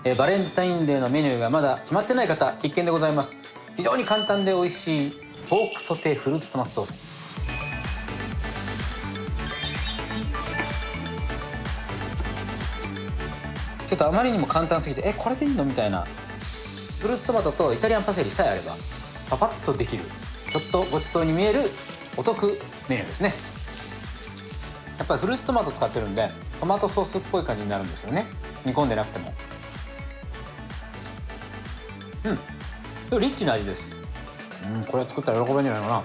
バレンタインデーのメニューがまだ決まってない方必見でございます。非常に簡単で美味しいポークソテーフルーツトマトソース。ちょっとあまりにも簡単すぎてこれでいいのみたいな。フルーツトマトとイタリアンパセリさえあればパパッとできる、ちょっとごちそうに見えるお得メニューですね。やっぱりフルーツトマト使ってるんでトマトソースっぽい感じになるんですよね、煮込んでなくても。でもリッチな味です。これ作ったら喜べるんじゃないか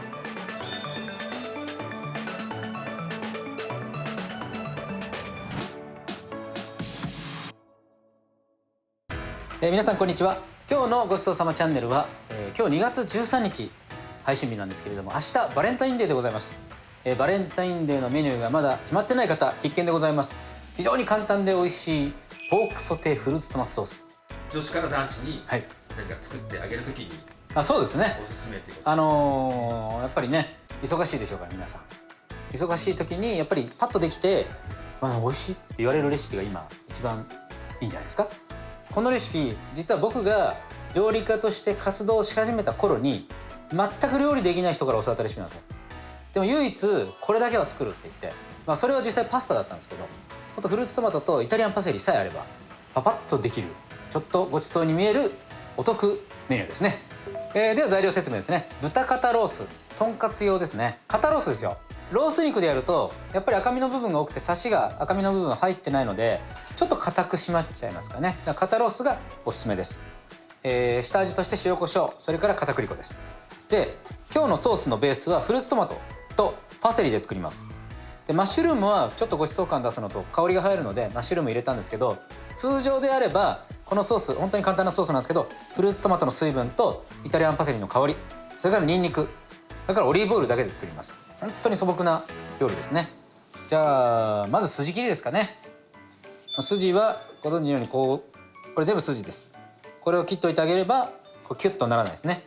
な。皆さんこんにちは。今日のごちそうさまチャンネルは、今日2月13日配信日なんですけれども、明日バレンタインデーでございます。バレンタインデーのメニューがまだ決まってない方必見でございます。非常に簡単で美味しいポークソテーフルーツトマトソース。女子から男子に何か作ってあげるときに、そうですね、おすすめっていうことやっぱりね忙しいでしょうから皆さん。忙しい時にやっぱりパッとできて、美味しいって言われるレシピが今一番いいんじゃないですか。このレシピ実は僕が料理家として活動し始めた頃に全く料理できない人から教わったレシピなんですよ。でも唯一これだけは作るって言って、それは実際パスタだったんですけど、ほんとフルーツトマトとイタリアンパセリさえあればパパッとできる、ちょっとごちそうに見えるお得メニューですね。では材料説明ですね。豚肩ロース、とんかつ用ですね。肩ロースですよ。ロース肉でやるとやっぱり赤身の部分が多くてサシが赤身の部分入ってないのでちょっと硬く締まっちゃいますかね。だから肩ロースがおすすめです。下味として塩コショウ、それから片栗粉です。で今日のソースのベースはフルーツトマトとパセリで作ります。でマッシュルームはちょっとごちそう感出すのと香りが入るのでマッシュルーム入れたんですけど、通常であればこのソース本当に簡単なソースなんですけど、フルーツトマトの水分とイタリアンパセリの香り、それからニンニク、それからオリーブオイルだけで作ります。本当に素朴な料理ですね。じゃあまず筋切りですかね。筋はご存知のようにこれ全部筋です。これを切っておいてあげればキュッとならないですね。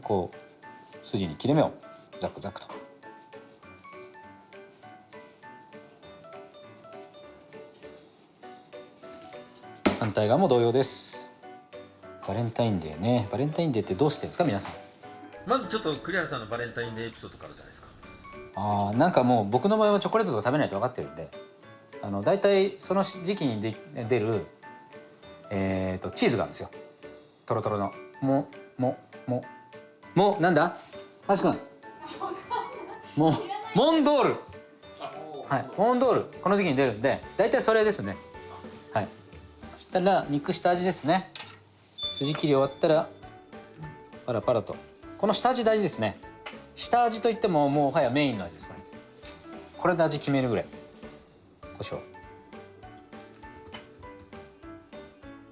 こう筋に切れ目をザクザクと。反対側も同様です。バレンタインデーね。バレンタインデーってどうしてるんですか皆さん。まずちょっと栗原さんのバレンタインデーエピソードからじゃないですか。なんかもう僕の場合はチョコレートとか食べないと分かってるんで、だいたいその時期に出るチーズがあるんですよ。トロトロのなんだ橋君モンドール、はい、モンドールこの時期に出るんでだいたいそれですね。はい、そしたら肉下味ですね。筋切り終わったらパラパラと、この下味大事ですね。下味といってももうはやメインの味です。これで味決めるぐらい胡椒。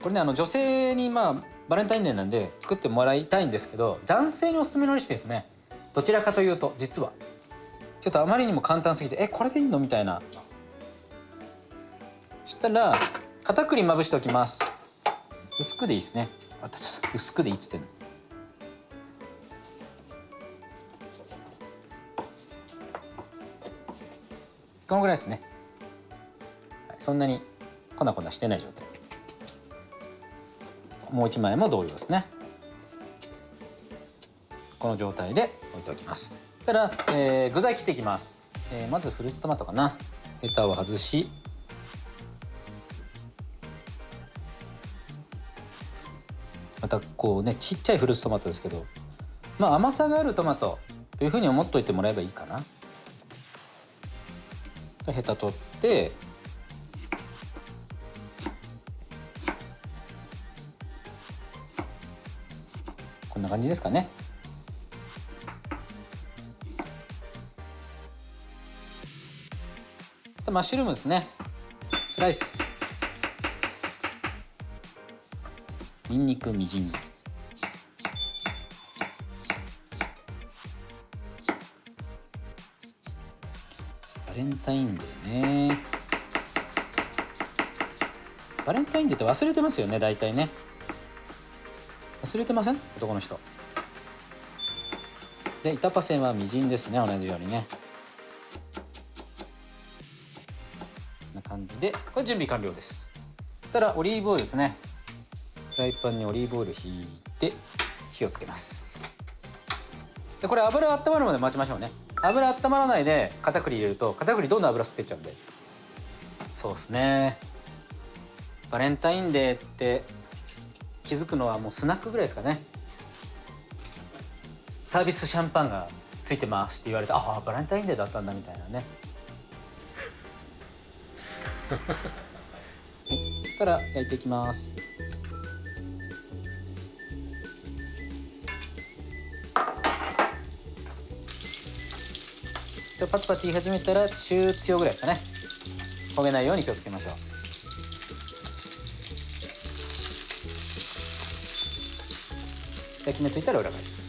これね女性にバレンタインデーなんで作ってもらいたいんですけど、男性におすすめのレシピですね。どちらかというと実はちょっとあまりにも簡単すぎてこれでいいのみたいな。そしたら片栗まぶしておきます。薄くでいいですね。薄くでいいっつってんの。このぐらいですね。そんなに粉々してない状態。もう一枚も同様ですね。この状態で置いておきます。そしたら、具材切っていきます。まずフルーツトマトかな。ヘタを外し、またこうねちっちゃいフルーツトマトですけど、甘さがあるトマトというふうに思っといてもらえばいいかな。ヘタ取ってこんな感じですかね。マッシュルームですね。スライス、ニンニクみじん、バレンタインデーね。バレンタインデーって忘れてますよね大体ね。忘れてません男の人で。板パセはみじんですね、同じようにね。こんな感じでこれ準備完了です。たらオリーブオイルですね。フライパンにオリーブオイルひいて火をつけます。でこれ油温まるまで待ちましょうね。油温まらないで片栗入れると片栗どんどん油吸ってっちゃうんで。そうですね、バレンタインデーって気づくのはもうスナックぐらいですかね。サービスシャンパンがついてますって言われて、ああバレンタインデーだったんだみたいなね。そしたら焼いていきます。パチパチ言い始めたら中強ぐらいですかね。焦げないように気をつけましょう。焼き目ついたら裏返す。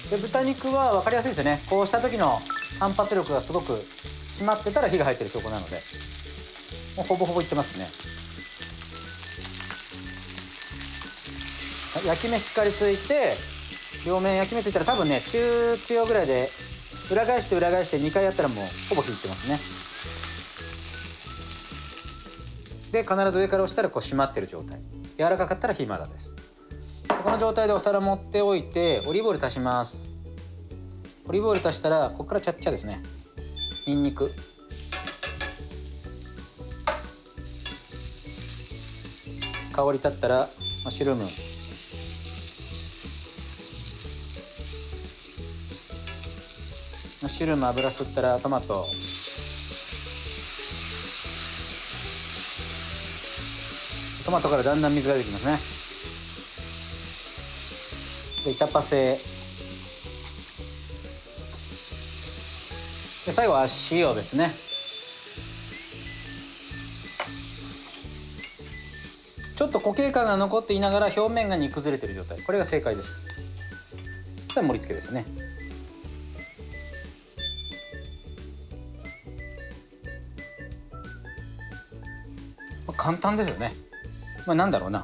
で豚肉は分かりやすいですよね。こうした時の反発力がすごく締まってたら火が入ってる証拠なので、もうほぼほぼいってますね。焼き目しっかりついて、両面焼き目ついたら多分ね中強ぐらいで裏返して裏返して2回やったらもうほぼ火いってますね。で必ず上から押したらこう締まってる状態、柔らかかったら火まだです。この状態でお皿持っておいてオリーブオイル足します。オリーブオイル足したらここからチャッチャですね。にんにく、香り立ったらマッシュルーム、マッシュルーム油吸ったらトマト、トマトからだんだん水が出てきますね。で板パセで、最後は塩ですね。ちょっと固形感が残っていながら表面が煮崩れている状態、これが正解です。では盛り付けですね。簡単ですよね。なんだろうな、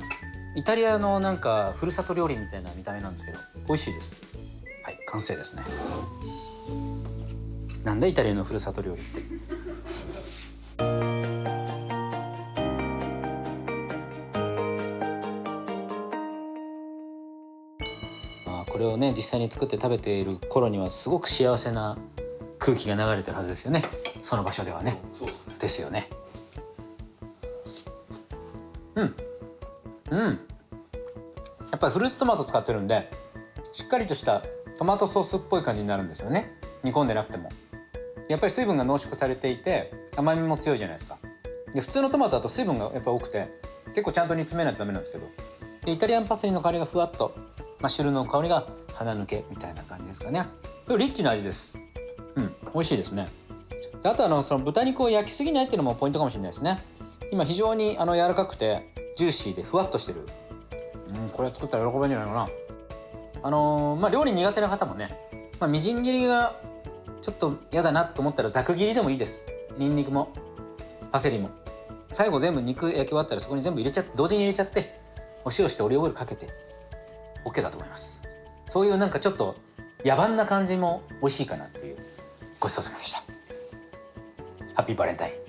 イタリアのなんかふるさと料理みたいな見た目なんですけど美味しいです。はい、完成ですね。なんだイタリアのふるさと料理って。これをね実際に作って食べている頃にはすごく幸せな空気が流れてるはずですよね、その場所ではね。そうですよね。うんうん、やっぱりフルーツトマト使ってるんでしっかりとしたトマトソースっぽい感じになるんですよね。煮込んでなくてもやっぱり水分が濃縮されていて甘みも強いじゃないですか。で普通のトマトだと水分がやっぱ多くて結構ちゃんと煮詰めないとダメなんですけど、でイタリアンパセリの香りがふわっと、マッシュルームの香りが鼻抜けみたいな感じですかね。リッチな味です。美味しいですね。であとその豚肉を焼きすぎないっていうのもポイントかもしれないですね。今非常に柔らかくてジューシーでふわっとしてる。これ作ったら喜べるんじゃないかな。料理苦手な方もね、みじん切りがちょっと嫌だなと思ったらざく切りでもいいです。ニンニクもパセリも最後全部肉焼き終わったらそこに全部入れちゃって、同時に入れちゃってお塩してオリーブオイルかけて OK だと思います。そういうなんかちょっと野蛮な感じも美味しいかなっていう。ごちそうさまでした。ハッピーバレンタイン。